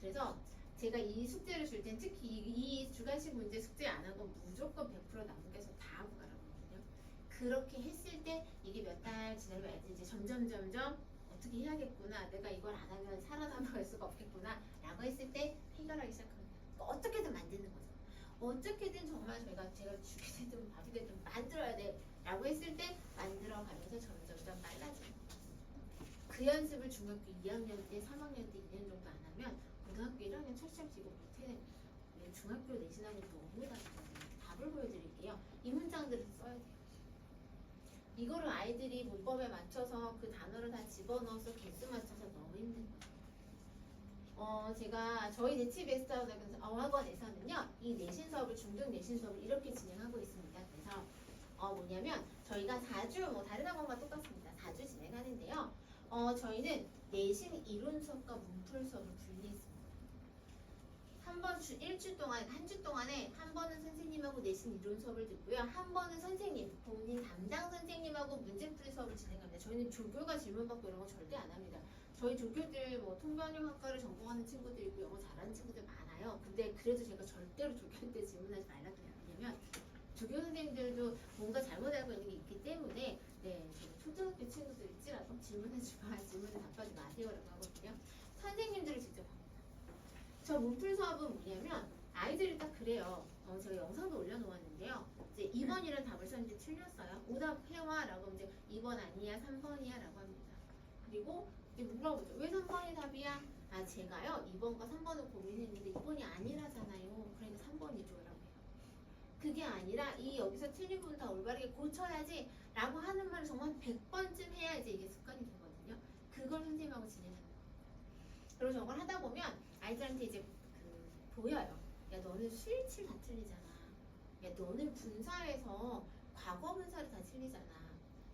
그래서 제가 이 숙제를 줄 땐 특히 이 주관식 문제 숙제 안 한 건 무조건 100% 남겨서 다 하고 가라고 하거든요. 그렇게 했을 때 이게 몇 달 지나면 애들이 이제 점점 어떻게 해야겠구나. 내가 이걸 안 하면 살아남을 수가 없겠구나. 라고 했을 때 해결하기 시작합니다. 그러니까 어떻게든 만드는 거죠. 어떻게든 정말 제가 죽이 되든 밥이 되든 만들어야 돼. 라고 했을 때 만들어가면서 점점 빨라지는 거죠. 그 연습을 중학교 2학년 때, 3학년 때 2년 정도 안 하면 고등학교 1학년 첫 시험 지고 못해냅니다. 중학교 내신하고 너무 다르거든요. 답을 보여드릴게요. 이 문장들을 써야 돼요. 이거를 아이들이 문법에 맞춰서 그 단어를 다 집어넣어서 개수 맞춰서 너무 힘든 거예요. 제가 저희 대치베스트 학원에서는요, 이 내신 수업을 중등 내신 수업을 이렇게 진행하고 있습니다. 그래서 뭐냐면 저희가 4주 다른 학원과 똑같습니다. 4주 진행하는데요. 저희는 내신 이론 수업과 문풀 수업을 분리했습니다. 한 주 동안에 한 번은 선생님하고 내신 이론 수업을 듣고요. 한 번은 선생님, 본인 담당 선생님하고 문제풀이 수업을 진행합니다. 저희는 조교가 질문받고 이런 거 절대 안 합니다. 저희 조교들 통번역학과를 전공하는 친구들 있고 영어 잘하는 친구들 많아요. 근데 그래도 제가 절대로 조교한테 질문하지 말라고 해요. 왜냐면 조교 선생님들도 뭔가 잘못 알고 있는 게 있기 때문에 초등학교 친구들일지라도 질문하지 마, 질문에 답하지 마세요라고 하거든요. 선생님들을 직접 합니다. 저 문풀 수업은 뭐냐면 아이들이 딱 그래요. 제가 영상도 올려놓았는데요. 이제 2번이라는 답을 썼는데 틀렸어요. 오답 해와 라고 하면 이제 2번 아니야 3번이야 라고 합니다. 그리고 이제 물어보죠. 왜 3번이 답이야? 제가요 2번과 3번을 고민했는데 2번이 아니라잖아요. 그러니까 3번이죠 라고 해요. 그게 아니라 이 여기서 틀린 부분 다 올바르게 고쳐야지 라고 하는 말을 정말 100번쯤 해야 이제 이게 습관이 되거든요. 그걸 선생님하고 진행하는 거예요. 그리고 저걸 하다 보면 아이들한테 이제 보여요. 야 너는 수일치를 다 틀리잖아. 야 너는 분사에서 과거 분사를 다 틀리잖아.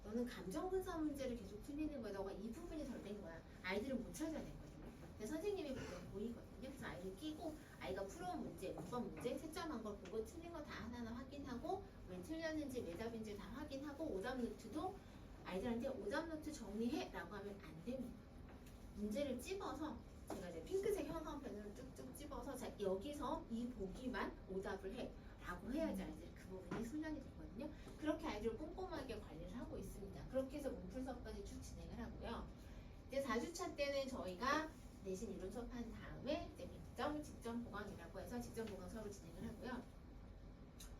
너는 감정 분사 문제를 계속 틀리는 거야. 너가 이 부분이 덜 된 거야. 아이들은 못 찾아내거든요. 근데 선생님이 보이거든요. 그래서 아이를 끼고 아이가 풀어온 문제, 문법 문제 채점한 걸 보고 틀린 거 다 하나하나 확인하고 왜 틀렸는지 왜 답인지 다 확인하고 오답 노트도 아이들한테 오답 노트 정리해 라고 하면 안 됩니다. 문제를 찝어서 제가 이제 핑크색 형광펜으로 쭉쭉 찝어서 자 여기서 이 보기만 오답을 해 라고 해야지 아이들이 그 부분이 훈련이 되거든요. 그렇게 아이들을 꼼꼼하게 관리를 하고 있습니다. 그렇게 해서 문풀 수업까지 쭉 진행을 하고요. 이제 4주차 때는 저희가 내신 이론 수업한 다음에 이제 직전 보강이라고 해서 직전 보강 수업을 진행을 하고요.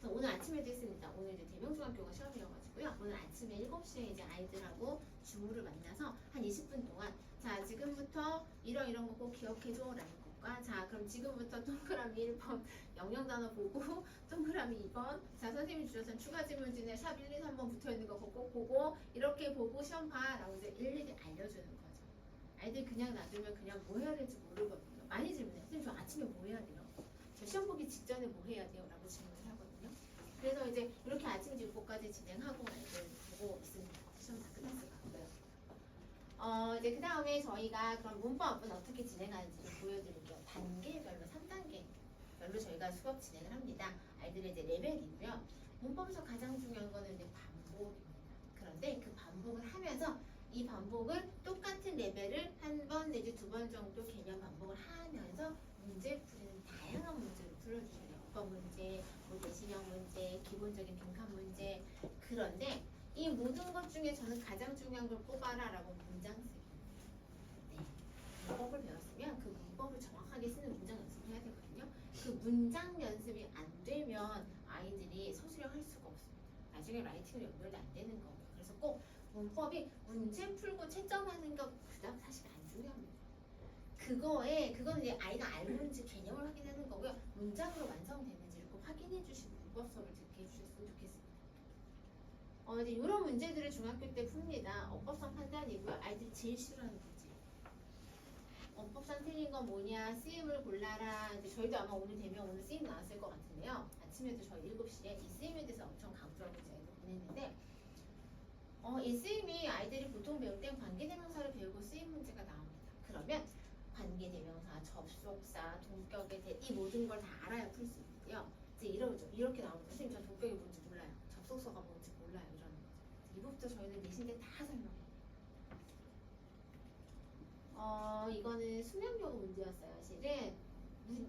그래서 오늘 아침에도 했습니다. 오늘 이제 대명중학교가 시험이어가지고요. 오늘 아침에 7시에 이제 아이들하고 주무를 만나서 한 20분 동안 자 지금부터 이런 거 꼭 기억해줘 라는 것과 자 그럼 지금부터 동그라미 1번 영영단어 보고 동그라미 2번 자 선생님이 주셔서 추가 질문지에 샵 1, 2, 3번 붙어있는 거 꼭 보고 이렇게 보고 시험 봐 라고 이제 일일이 알려주는 거죠. 아이들 그냥 놔두면 그냥 뭐 해야 될지 모르거든요. 많이 질문해요. 선생님 저 아침에 뭐 해야 돼요? 저 시험 보기 직전에 뭐 해야 돼요? 라고 질문을 하거든요. 그래서 이제 이렇게 아침 집보까지 진행하고 아이들 보고 있습니다. 시험 다 끝났을 것 같고요. 이제 그 다음에 저희가 그럼 문법은 어떻게 진행하는지 보여드릴게요. 단계별로 3단계별로 저희가 수업 진행을 합니다. 아이들의 이제 레벨이고요. 문법에서 가장 중요한 거는 이제 반복입니다. 그런데 그 반복을 하면서 이 반복을 똑같은 레벨을 한 번 내지 2번 정도 개념 반복을 하면서 문제 풀이는 다양한 문제를 풀어주셔야 돼요. 어법 문제, 뭐 내신형 문제, 기본적인 빈칸 문제. 그런데 이 모든 것 중에 저는 가장 중요한 걸 뽑아라라고 문장 쓰기. 네. 문법을 배웠으면 그 문법을 정확하게 쓰는 문장 연습을 해야 되거든요. 그 문장 연습이 안 되면 아이들이 서술형 할 수가 없습니다. 나중에 라이팅으로 연결도 안 되는 거고요. 그래서 꼭 문법이 문제 풀고 채점하는 거 그다음 사실 안 중요합니다. 그거는 이제 아이가 알고 있는지 개념을 확인하는 거고요. 문장으로 완성되는지를 꼭 확인해 주시고 문법 수업을 듣게 해주셨으면 좋겠습니다. 이제 이런 문제들을 중학교 때 풉니다. 어법상 판단이고요. 아이들이 제일 싫어하는 문제. 어법상 틀린 건 뭐냐? 쓰임을 골라라. 이제 저희도 아마 오늘 되면 오늘 쓰임 나왔을 것 같은데요. 아침에도 저희 7시에 이 쓰임에 대해서 엄청 강조하고 저희도 보냈는데 이 쓰임이 아이들이 보통 배울 땐 관계대명사를 배우고 쓰임 문제가 나옵니다. 그러면 관계대명사, 접속사, 동격에 대해 이 모든 걸 다 알아야 풀 수 있고요. 이제 이렇게 나오면 선생님 저 동격이 뭔지 몰라요. 접속사가 뭔지 몰라요. 이러는 거죠. 이것부터 저희는 내신 때 다 설명해요. 이거는 수명여고 문제였어요. 실은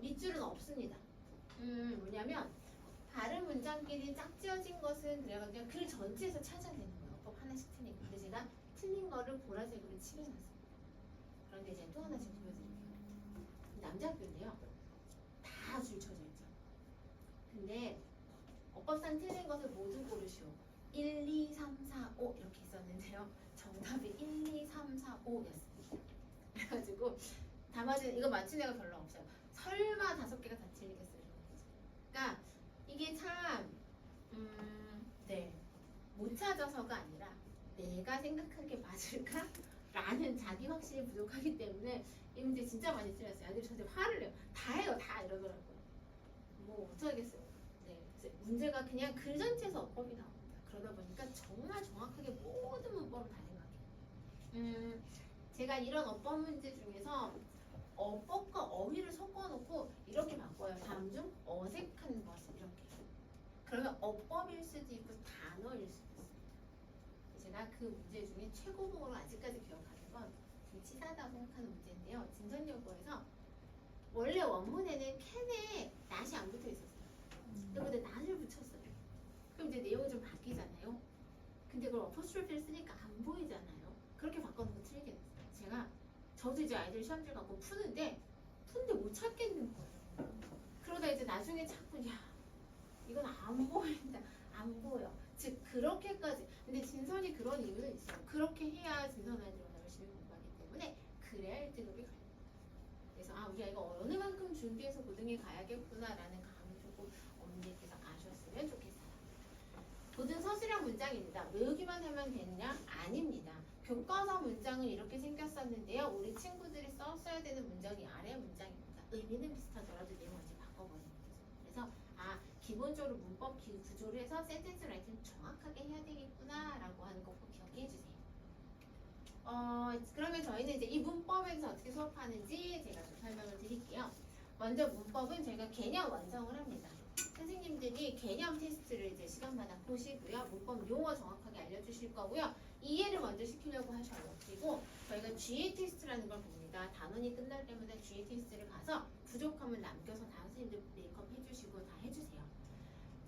밑줄은 없습니다. 뭐냐면 다른 문장끼리 짝지어진 것은 그래가지고 글 전체에서 찾아야 되는 거예요. 법 하나씩 틀리고. 근데 제가 틀린 거를 보라색으로 칠해놨습니다. 그런데 이제 또 하나씩 보여드릴게요. 남자 학교인데요. 다 줄 쳐져 있죠. 근데 어법상 틀린 것을 모두 고르시오. 1, 2, 3, 4, 5 이렇게 있었는데요. 정답이 1, 2, 3, 4, 5였습니다. 그래가지고 다 맞은 이거 맞춘 애가 별로 없어요. 설마 5개가 다 틀리겠어요. 그러니까 이게 참 네. 못 찾아서가 아니라 내가 생각하기에 맞을까? 라는 자기 확신이 부족하기 때문에 이 문제 진짜 많이 틀렸어요. 아들이 저한테 화를 내요. 다 해요. 다 이러더라고요. 뭐 어쩌겠어요. 네. 문제가 그냥 글 전체에서 어법이 나옵니다. 그러다 보니까 정말 정확하게 모든 문법을 다 생각해요. 제가 이런 어법 문제 중에서 어법과 어휘를 섞어놓고 이렇게 바꿔요. 다음 중 어색한 것은 이렇게. 그러면 어법일 수도 있고 단어일 수도 있습니다. 제가 그 문제 중에 최고봉으로 아직까지 기억하는 건 좀 치사하다고 생각하는 문제인데요. 진선여고에서 원래 원문에는 캔에 낫이 안 붙어 있었어요. 근데 낫을 붙였어요. 그럼 이제 내용이 좀 바뀌잖아요. 근데 그걸 어퍼스트로피를 쓰니까 안 보이잖아요. 그렇게 바꿔놓고 틀리게 됐어요. 저도 이제 아이들 시험지 갖고 푸는데 못 찾겠는 거예요. 그러다 이제 나중에 자꾸 이건 안 보인다. 안 보여. 즉 그렇게까지. 근데 진선이 그런 이유는 있어요. 그렇게 해야 진선 아이들이 열심히 공부하기 때문에 그래야 1등급이 가요. 그래서 우리가 이거 어느 만큼 준비해서 고등에 가야겠구나라는 감이 조금 어머니께서 아셨으면 좋겠어요. 모든 서술형 문장입니다. 외우기만 하면 되느냐? 아닙니다. 교과서 문장은 이렇게 생겼었는데요. 우리 친구들이 썼어야 되는 문장이 아래 문장입니다. 의미는 비슷하더라도 내용을 이제 바꿔버리는 거죠. 그래서 기본적으로 문법 구조를 해서 센텐스 라이팅을 정확하게 해야 되겠구나 라고 하는 거 꼭 기억해 주세요. 그러면 저희는 이제 이 문법에서 어떻게 수업하는지 제가 좀 설명을 드릴게요. 먼저 문법은 저희가 개념 완성을 합니다. 선생님들이 개념 테스트를 이제 시간마다 보시고요. 문법 용어 정확하게 알려주실 거고요. 이해를 먼저 시키려고 하셔요. 그리고 저희가 GA 테스트라는 걸 봅니다. 단원이 끝날 때마다 GA 테스트를 가서 부족함을 남겨서 다 선생님들 메이크업 해주시고 다 해주세요.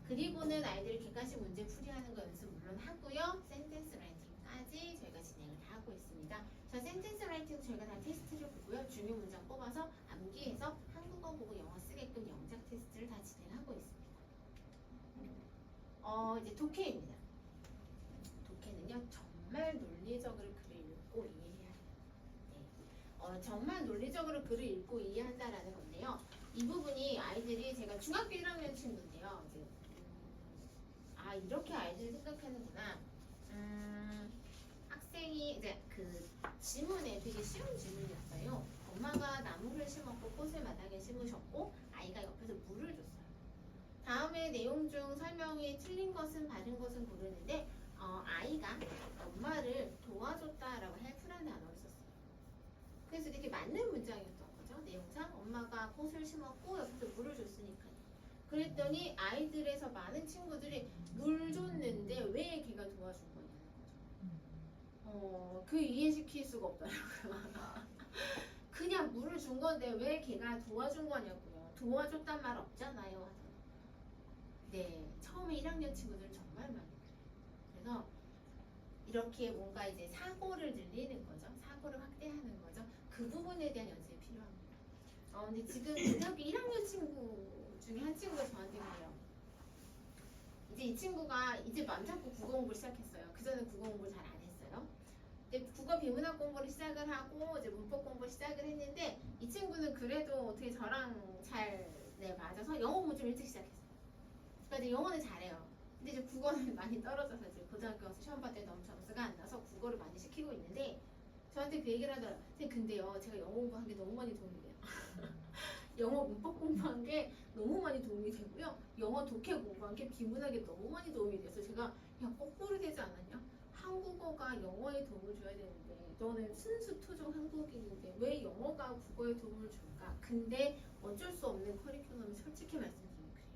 그리고는 아이들이 객관식 문제 풀이하는 거 연습 물론 하고요. 센텐스 라이팅까지 저희가 진행을 다 하고 있습니다. 저 센텐스 라이팅도 저희가 다 테스트를 보고요. 중요 문장 뽑아서 암기해서 한국어 보고 영어 쓰게끔 영작 테스트를 다 진행하고 있습니다. 이제 독해입니다. 독해는요, 정말 논리적으로 글을 읽고 이해해야 해요. 네. 정말 논리적으로 글을 읽고 이해한다라는 건데요. 이 부분이 아이들이 제가 중학교 1학년 친구인데요. 이제, 이렇게 아이들이 생각하는구나. 학생이 이제 그 지문에 되게 쉬운 질문이었어요. 엄마가 나무를 심었고 꽃을 마당에 심으셨고 아이가 옆에서 물을 줬어요. 다음에 내용 중 설명이 틀린 것은 바른 것은 고르는데 아이가 엄마를 도와줬다라고 헬프라는 단어를 썼어요. 그래서 이렇게 맞는 문장이었던 거죠. 내용상 엄마가 꽃을 심었고 옆에서 물을 줬으니까요. 그랬더니 아이들에서 많은 친구들이 물 줬는데 왜 걔가 도와준 거냐는 거죠. 그 이해시킬 수가 없더라고요. 그냥 물을 준 건데 왜 걔가 도와준 거냐고요. 도와줬단 말 없잖아요. 하잖아요. 네, 처음에 1학년 친구들 정말 많이 그래서 이렇게 뭔가 이제 사고를 늘리는 거죠. 사고를 확대하는 거죠. 그 부분에 대한 연습이 필요합니다. 근데 지금 고등학교 1학년 친구 중에 한 친구가 저한테 그래요. 이제 이 친구가 이제 맘 잡고 국어 공부를 시작했어요. 그전에 국어 공부를 잘 안 했어요. 근데 국어 비문학 공부를 시작을 하고 이제 문법 공부를 시작을 했는데 이 친구는 그래도 어떻게 저랑 잘 맞아서 영어 공부 좀 일찍 시작했어요. 그러니까 이제 영어는 잘해요. 근데 이제 국어는 많이 떨어져서 이제 고등학교 가서 시험 봤을 때 너무 점수가 안 나서 국어를 많이 시키고 있는데 저한테 그 얘기를 하더라고요. 선생님 근데요 제가 영어 공부한 게 너무 많이 도움이 돼요. 영어 문법 공부한 게 너무 많이 도움이 되고요. 영어 독해 공부한 게 비문학에 너무 많이 도움이 돼서 제가 야 거꾸로 되지 않았냐? 한국어가 영어에 도움을 줘야 되는데 너는 순수 토종 한국인인데 왜 영어가 국어에 도움을 줄까? 근데 어쩔 수 없는 커리큘럼이 솔직히 말씀드리면 그래요.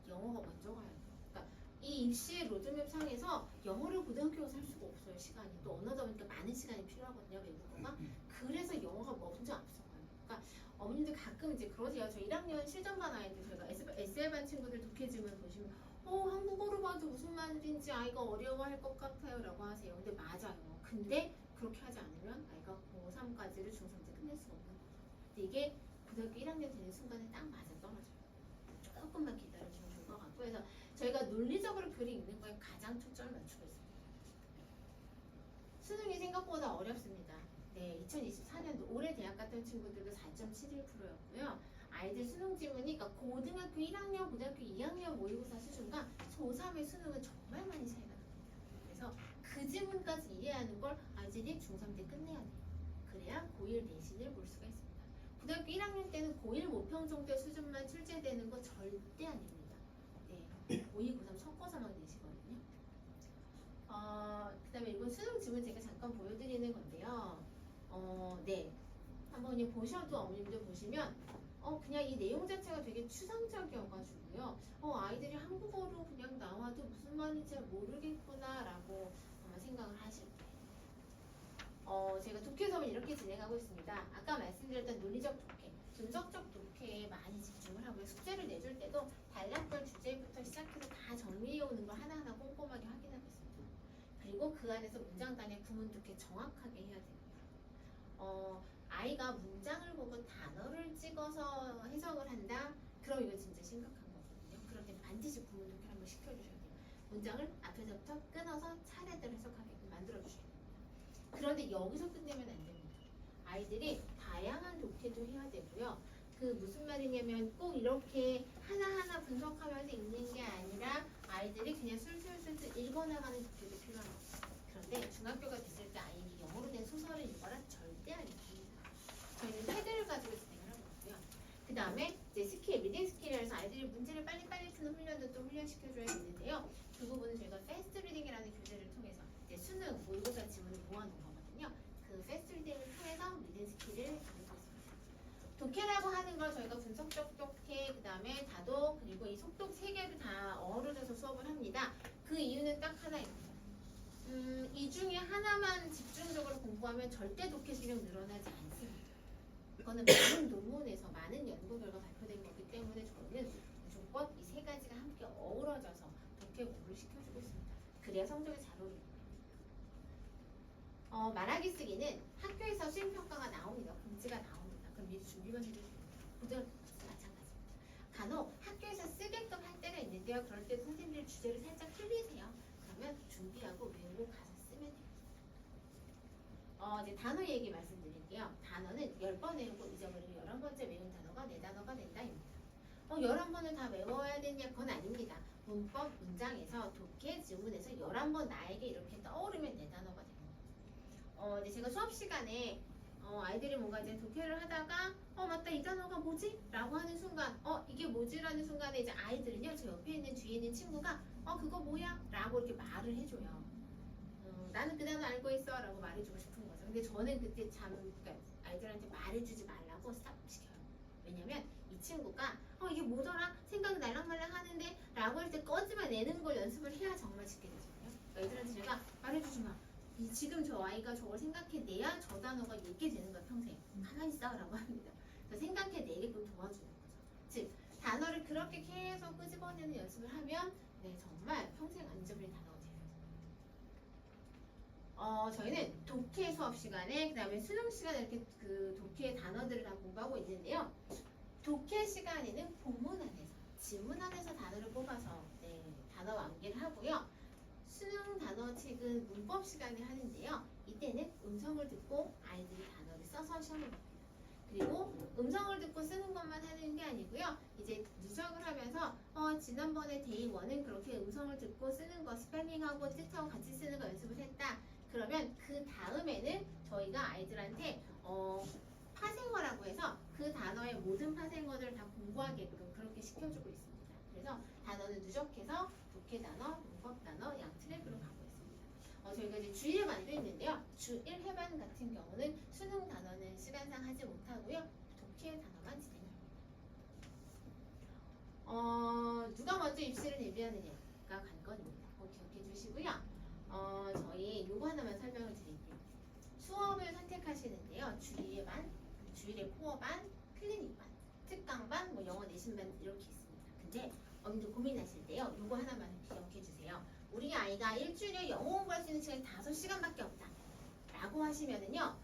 영어가 먼저 가야 돼요. 그러니까 이 입시의 로드맵 상에서 영어를 고등학교 가서 할 수가 없어요. 시간이. 또 언어다 보니까 많은 시간이 필요하거든요. 외국어가. 그래서 영어가 먼저 앞서가요. 그러니까 어머님들 가끔 이제 그러세요. 저 1학년 실전반 아이들 제가 SL반 친구들 독해지문 보시면 한국어로 봐도 무슨 말인지 아이가 어려워할 것 같아요 라고 하세요. 근데 맞아요. 근데 그렇게 하지 않으면 아이가 고3까지를 중3 때 끝낼 수가 없는 거죠. 근데 이게 고등학교 1학년 되는 순간에 딱 맞아 떨어져요. 조금만 기다려주면 좋을 것 같고 해서 저희가 논리적으로 글을 읽는 거에 가장 초점을 맞추고 있습니다. 수능이 생각보다 어렵습니다. 네, 2024년도 올해 대학 갔던 친구들도 4.71%였고요. 아이들 수능 지문이 그러니까 고등학교 1학년, 고등학교 2학년 모의고사 수준과 초3의 수능은 정말 많이 차이가 납니다. 그래서 그 지문까지 이해하는 걸 아이들이 중3 때 끝내야 돼요. 그래야 고1 내신을 볼 수가 있습니다. 고등학교 1학년 때는 고1 모평 정도 수준만 출제되는 거 절대 아닙니다. 네, 고2, 고3 섞어서만 내시거든요. 그 다음에 이번 수능 지문 제가 잠깐 보여드리는 건데요. 네. 한번 보셔도 어머님들 보시면 그냥 이 내용 자체가 되게 추상적이어가지고요. 아이들이 한국어로 그냥 나와도 무슨 말인지 잘 모르겠구나 라고 아마 생각을 하실 거예요. 제가 독해 수업을 이렇게 진행하고 있습니다. 아까 말씀드렸던 논리적 독해, 분석적 독해에 많이 집중을 하고요. 숙제를 내줄 때도 단락별 주제부터 시작해서 다 정리해오는 걸 하나하나 꼼꼼하게 확인하고 있습니다. 그리고 그 안에서 문장 단위 구문 독해 정확하게 해야 됩니다. 아이가 문장을 보고 단어를 찍어서 해석을 한다? 그럼 이거 진짜 심각한 거거든요. 그럴 땐 반드시 구문 독해를 한번 시켜주셔야 돼요. 문장을 앞에서부터 끊어서 차례대로 해석하게끔 만들어주셔야 됩니다. 그런데 여기서 끝내면 안 됩니다. 아이들이 다양한 독해도 해야 되고요. 그 무슨 말이냐면 꼭 이렇게 하나하나 분석하면서 읽는 게 아니라 아이들이 그냥 술술술술 읽어나가는 독해도 필요합니다. 그런데 중학교가 됐을 때 아이들이 영어로 된 소설을 읽어라? 절대 아닙니다. 저희는 패드를 가지고 진행을 하고 있고요. 그 다음에 이제 스킬, 리딩 스킬이라서 아이들이 문제를 빨리빨리 푸는 훈련도 또 훈련시켜줘야 되는데요. 그 부분은 저희가 패스트 리딩이라는 교재를 통해서 이제 수능 모의고사 지문을 모아놓은 거거든요. 그 패스트 리딩을 통해서 리딩 스킬을 가지고 있습니다. 독해라고 하는 걸 저희가 분석적 독해, 그 다음에 다독, 그리고 이 속독 세 개를 다 어우러져서 수업을 합니다. 그 이유는 딱 하나입니다. 이 중에 하나만 집중적으로 공부하면 절대 독해 실력 늘어나지 않습니다. 이거는 많은 논문에서 많은 연구 결과 발표된 거기 때문에 저는 무조건 이 세 가지가 함께 어우러져서 독해 공부를 시켜주고 있습니다. 그래야 성적이 잘 오릅니다. 말하기 쓰기는 학교에서 수행평가가 나옵니다. 공지가 나옵니다. 그럼 미리 준비만 해주시면 됩니다. 고등학교 마찬가지입니다. 간혹 학교에서 쓰게끔 할 때가 있는데요. 그럴 때 선생님들이 주제를 살짝 준비하고 외우고 가서 쓰면 됩니다. 이제 단어 얘기 말씀드릴게요. 단어는 10번 외우고 잊어버리고 11번째 외운 단어가 4단어가 된다입니다. 11번을 다 외워야 되냐? 그건 아닙니다. 문법 문장에서 독해 지문에서 11번 나에게 이렇게 떠오르면 4단어가 됩니다. 이제 제가 수업 시간에 아이들이 뭔가 이제 독해를 하다가 맞다 이 단어가 뭐지? 라고 하는 순간 이게 뭐지? 라는 순간에 이제 아이들은요 저 옆에 있는 뒤에 있는 친구가 그거 뭐야? 라고 이렇게 말을 해줘요. 나는 그 단어 알고 있어 라고 말해주고 싶은 거죠. 근데 저는 그때 그러니까 아이들한테 말해주지 말라고 스탑시켜요. 왜냐면 이 친구가 이게 뭐더라? 생각이 날랑말랑 하는데 라고 할 때 꺼집어내는 걸 연습을 해야 정말 쉽게 되거든요. 그러니까 애들한테 제가 말해주지 마. 지금 저 아이가 저걸 생각해내야 저 단어가 읽게 되는 거야 평생. 가만히 있어 라고 합니다. 그러니까 생각해내게끔 도와주는 거죠. 즉 단어를 그렇게 계속 끄집어내는 연습을 하면 정말 평생 안 잊어버릴 단어가 돼요. 저희는 독해 수업 시간에 그 다음에 수능 시간에 이렇게 그 독해 단어들을 다 공부하고 있는데요. 독해 시간에는 본문 안에서 지문 안에서 단어를 뽑아서 단어 암기를 하고요. 수능 단어 책은 문법 시간에 하는데요. 이때는 음성을 듣고 아이들이 단어를 써서 시험을 봅니다. 그리고 음성을 듣고 쓰는 것만 하는 게 아니고요. 이제 누적을 하면서 지난번에 데이 1은 그렇게 음성을 듣고 쓰는 거 스펠링하고 뜻하고 같이 쓰는 거 연습을 했다. 그러면 그 다음에는 저희가 아이들한테 파생어라고 해서 그 단어의 모든 파생어들을 다 공부하게끔 그렇게 시켜주고 있습니다. 그래서 단어는 누적해서 독해 단어, 문법 단어 양 트랙으로 가고 있습니다. 저희가 이제 주 1회반도 있는데요. 주 1회반 같은 경우는 수능 단어는 시간상 하지 못하고요. 독해 단어만 진행합니다. 누가 먼저 입시를 대비하느냐가 관건입니다. 꼭 기억해 주시고요. 저희 요거 하나만 설명을 드릴게요. 수업을 선택하시는데요. 주 2회반, 주일에 코어반, 클리닉반, 특강반, 영어 내신반 이렇게 있습니다. 근데 언니도 고민하실 때요. 요거 하나만 기억해 주세요. 우리 아이가 일주일에 영어 공부할 수 있는 시간이 5시간밖에 없다. 라고 하시면은요.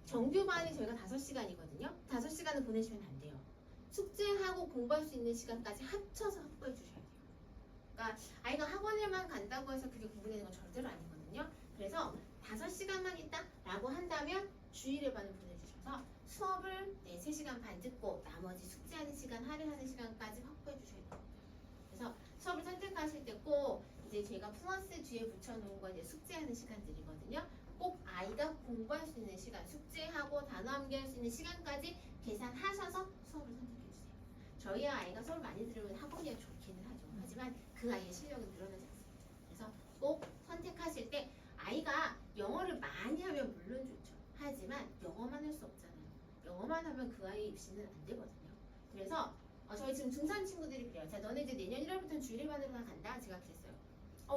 정규반이 저희가 5시간이거든요. 5시간을 보내시면 안 돼요. 숙제하고 공부할 수 있는 시간까지 합쳐서 확보해 주셔야 돼요. 그러니까 아이가 학원에만 간다고 해서 그게 공부되는 건 절대로 아니거든요. 그래서 5시간만 있다 라고 한다면 주일에 반을 보내주셔서 수업을 3시간 반 듣고 나머지 숙제하는 시간, 할애하는 시간까지 확보해 주셔야 돼요. 그래서 수업을 선택하실 때 꼭 이제 제가 플러스 뒤에 붙여놓은 건 이제 숙제하는 시간들이거든요. 꼭 아이가 공부할 수 있는 시간, 숙제하고 단어 암기할 수 있는 시간까지 계산하셔서 수업을 선택해 주세요. 저희 아이가 수업을 많이 들으면 학원이 좋기는 하죠. 하지만 그 아이의 실력은 늘어나지 않습니다. 그래서 꼭 선택하실 때 아이가 영어를 많이 하면 물론 좋죠. 하지만 영어만 할 수 없잖아요. 영어만 하면 그 아이의 입시는 안 되거든요. 그래서 저희 지금 중3 친구들이 그래요. 자, 너네 이제 내년 1월부터는 주 1회반으로 간다. 제가 그랬어요.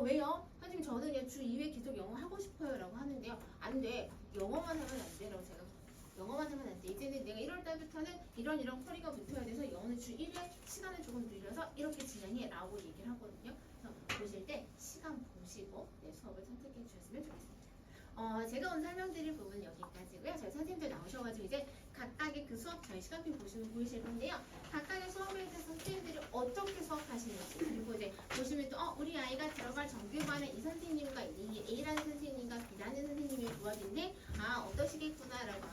왜요? 선생님 저는 그냥 주 2회 계속 영어 하고 싶어요 라고 하는데요. 안 돼. 영어만 하면 안 돼라고 제가 영어만 하면 안 돼. 이제는 내가 1월 달부터는 이런 커리가 붙어야 돼서 영어는 주 1회 시간을 조금 늘려서 이렇게 진행해 라고 얘기를 하거든요. 그래서 보실 때 시간 보시고 수업을 선택해 주셨으면 좋겠습니다. 제가 오늘 설명드릴 부분은 여기까지고요. 저희 선생님들 나오셔가지고 이제 각각의 그 수업 저희 시간표 보시면 보이실 건데요. 각각의 수업에 대해서 선생님들이 어떻게 수업하시는지 그리고 이제 보시면 또 우리 아이가 들어갈 정규반에 이 선생님과 이 A라는 선생님과 B라는 선생님이 도와준데 어떠시겠구나 라고